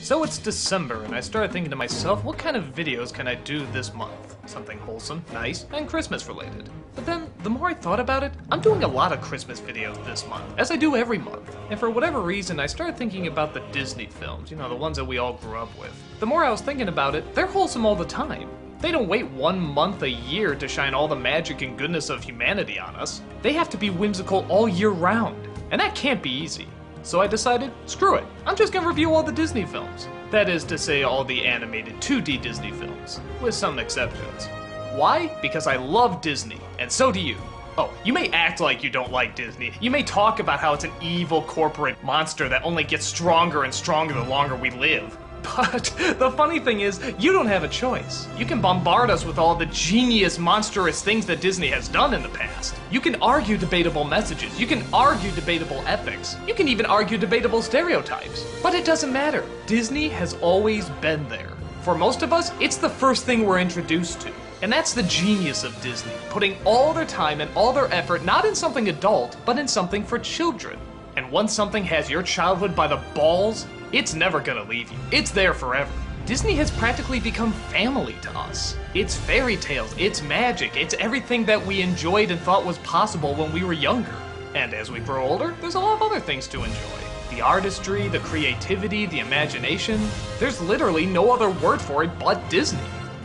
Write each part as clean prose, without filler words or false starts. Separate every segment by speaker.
Speaker 1: So it's December, and I started thinking to myself, what kind of videos can I do this month? Something wholesome, nice, and Christmas related. But then, the more I thought about it, I'm doing a lot of Christmas videos this month, as I do every month. And for whatever reason, I started thinking about the Disney films, you know, the ones that we all grew up with. The more I was thinking about it, they're wholesome all the time. They don't wait 1 month a year to shine all the magic and goodness of humanity on us. They have to be whimsical all year round, and that can't be easy. So I decided, screw it, I'm just gonna review all the Disney films. That is to say, all the animated 2D Disney films, with some exceptions. Why? Because I love Disney, and so do you. Oh, you may act like you don't like Disney. You may talk about how it's an evil corporate monster that only gets stronger and stronger the longer we live. But the funny thing is, you don't have a choice. You can bombard us with all the genius, monstrous things that Disney has done in the past. You can argue debatable messages. You can argue debatable ethics. You can even argue debatable stereotypes. But it doesn't matter. Disney has always been there. For most of us, it's the first thing we're introduced to. And that's the genius of Disney, putting all their time and all their effort not in something adult, but in something for children. And once something has your childhood by the balls, it's never gonna leave you. It's there forever. Disney has practically become family to us. It's fairy tales, it's magic, it's everything that we enjoyed and thought was possible when we were younger. And as we grow older, there's a lot of other things to enjoy. The artistry, the creativity, the imagination. There's literally no other word for it but Disney.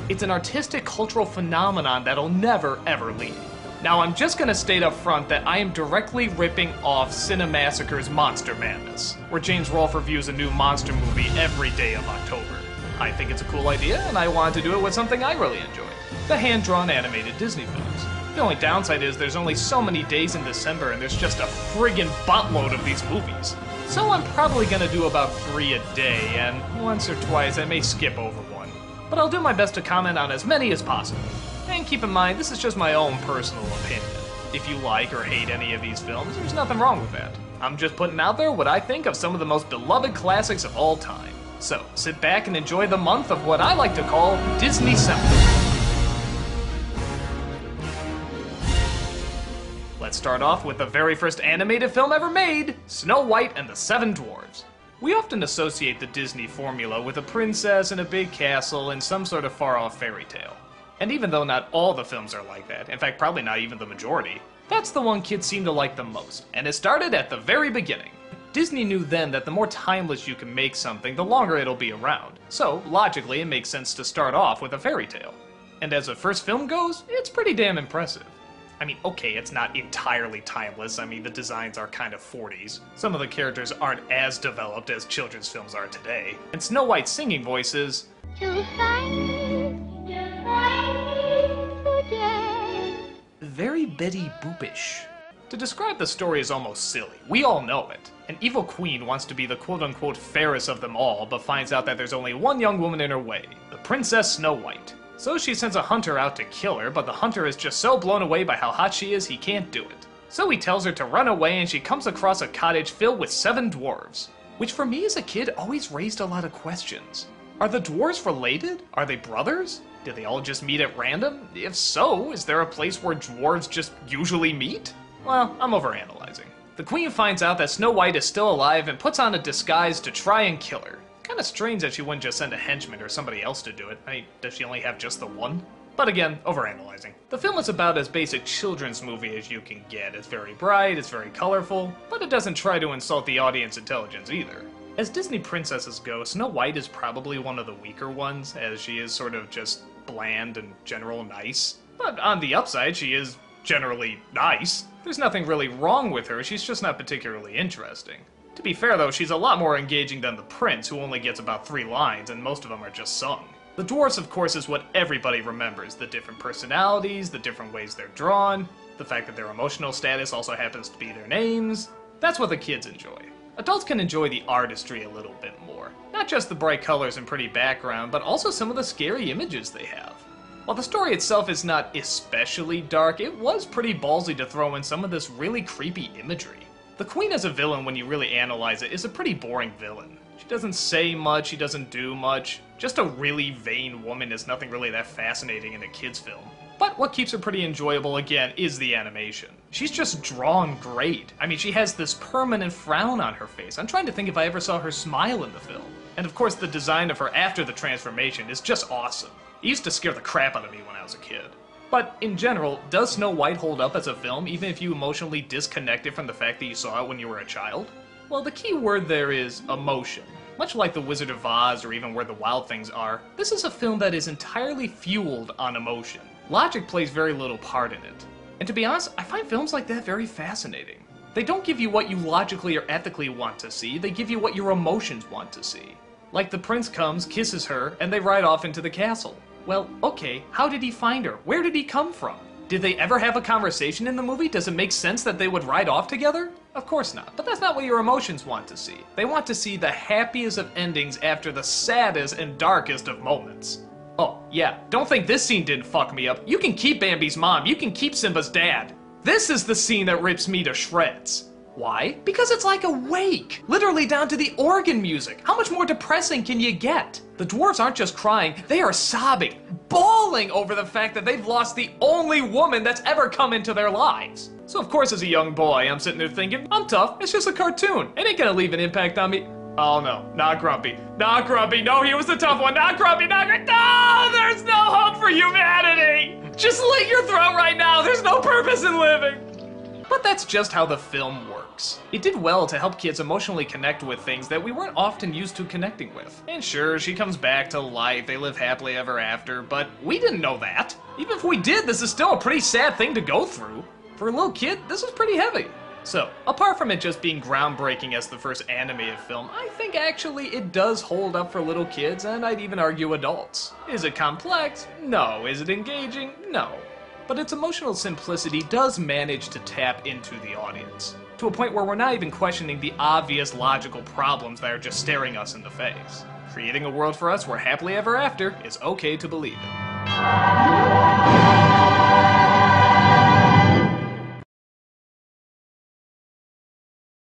Speaker 1: It's an artistic cultural phenomenon that'll never ever leave. Now, I'm just gonna state up front that I am directly ripping off Cinemassacre's Monster Madness, where James Rolfe reviews a new monster movie every day of October. I think it's a cool idea, and I wanted to do it with something I really enjoy: the hand-drawn animated Disney films. The only downside is there's only so many days in December, and there's just a friggin' buttload of these movies. So I'm probably gonna do about 3 a day, and once or twice I may skip over one. But I'll do my best to comment on as many as possible. And keep in mind, this is just my own personal opinion. If you like or hate any of these films, there's nothing wrong with that. I'm just putting out there what I think of some of the most beloved classics of all time. So, sit back and enjoy the month of what I like to call Disney-Semper. Let's start off with the very first animated film ever made, Snow White and the Seven Dwarfs. We often associate the Disney formula with a princess in a big castle and some sort of far-off fairy tale. And even though not all the films are like that, in fact probably not even the majority, that's the one kids seem to like the most, and it started at the very beginning. Disney knew then that the more timeless you can make something, the longer it'll be around, so logically it makes sense to start off with a fairy tale. And as a first film goes, it's pretty damn impressive. I mean, okay, it's not entirely timeless. I mean, the designs are kind of 40s. Some of the characters aren't as developed as children's films are today. And Snow White's singing voice is very Betty Boopish. To describe the story is almost silly. We all know it. An evil queen wants to be the quote-unquote fairest of them all, but finds out that there's only one young woman in her way, the Princess Snow White. So she sends a hunter out to kill her, but the hunter is just so blown away by how hot she is, he can't do it. So he tells her to run away, and she comes across a cottage filled with 7 dwarves. Which for me as a kid always raised a lot of questions. Are the dwarves related? Are they brothers? Did they all just meet at random? If so, is there a place where dwarves just usually meet? Well, I'm overanalyzing. The queen finds out that Snow White is still alive and puts on a disguise to try and kill her. Kinda strange that she wouldn't just send a henchman or somebody else to do it. I mean, does she only have just the one? But again, overanalyzing. The film is about as basic children's movie as you can get. It's very bright, it's very colorful, but it doesn't try to insult the audience intelligence either. As Disney princesses go, Snow White is probably one of the weaker ones, as she is sort of just bland and general nice. But on the upside, she is generally nice. There's nothing really wrong with her, she's just not particularly interesting. To be fair though, she's a lot more engaging than the prince, who only gets about 3 lines, and most of them are just sung. The dwarfs, of course, is what everybody remembers. The different personalities, the different ways they're drawn, the fact that their emotional status also happens to be their names. That's what the kids enjoy. Adults can enjoy the artistry a little bit more. Not just the bright colors and pretty background, but also some of the scary images they have. While the story itself is not especially dark, it was pretty ballsy to throw in some of this really creepy imagery. The queen as a villain, when you really analyze it, is a pretty boring villain. She doesn't say much, she doesn't do much. Just a really vain woman is nothing really that fascinating in a kid's film. But what keeps her pretty enjoyable, again, is the animation. She's just drawn great. I mean, she has this permanent frown on her face. I'm trying to think if I ever saw her smile in the film. And of course, the design of her after the transformation is just awesome. It used to scare the crap out of me when I was a kid. But in general, does Snow White hold up as a film even if you emotionally disconnect it from the fact that you saw it when you were a child? Well, the key word there is emotion. Much like The Wizard of Oz or even Where the Wild Things Are, this is a film that is entirely fueled on emotion. Logic plays very little part in it. And to be honest, I find films like that very fascinating. They don't give you what you logically or ethically want to see, they give you what your emotions want to see. Like the prince comes, kisses her, and they ride off into the castle. Well, okay, how did he find her? Where did he come from? Did they ever have a conversation in the movie? Does it make sense that they would ride off together? Of course not, but that's not what your emotions want to see. They want to see the happiest of endings after the saddest and darkest of moments. Oh, yeah, don't think this scene didn't fuck me up. You can keep Bambi's mom, you can keep Simba's dad. This is the scene that rips me to shreds. Why? Because it's like a wake, literally down to the organ music. How much more depressing can you get? The dwarves aren't just crying, they are sobbing, bawling over the fact that they've lost the only woman that's ever come into their lives. So of course as a young boy, I'm sitting there thinking, I'm tough, it's just a cartoon. It ain't gonna leave an impact on me. Oh no, not Grumpy. Not Grumpy, no, he was the tough one, not Grumpy, not Grumpy. No, there's no hope for humanity. Just slit your throat right now, there's no purpose in living. But that's just how the film works. It did well to help kids emotionally connect with things that we weren't often used to connecting with. And sure, she comes back to life, they live happily ever after, but we didn't know that. Even if we did, this is still a pretty sad thing to go through. For a little kid, this is pretty heavy. So, apart from it just being groundbreaking as the first animated film, I think actually it does hold up for little kids, and I'd even argue adults. Is it complex? No. Is it engaging? No. But its emotional simplicity does manage to tap into the audience, to a point where we're not even questioning the obvious logical problems that are just staring us in the face, creating a world for us where happily ever after is okay to believe in.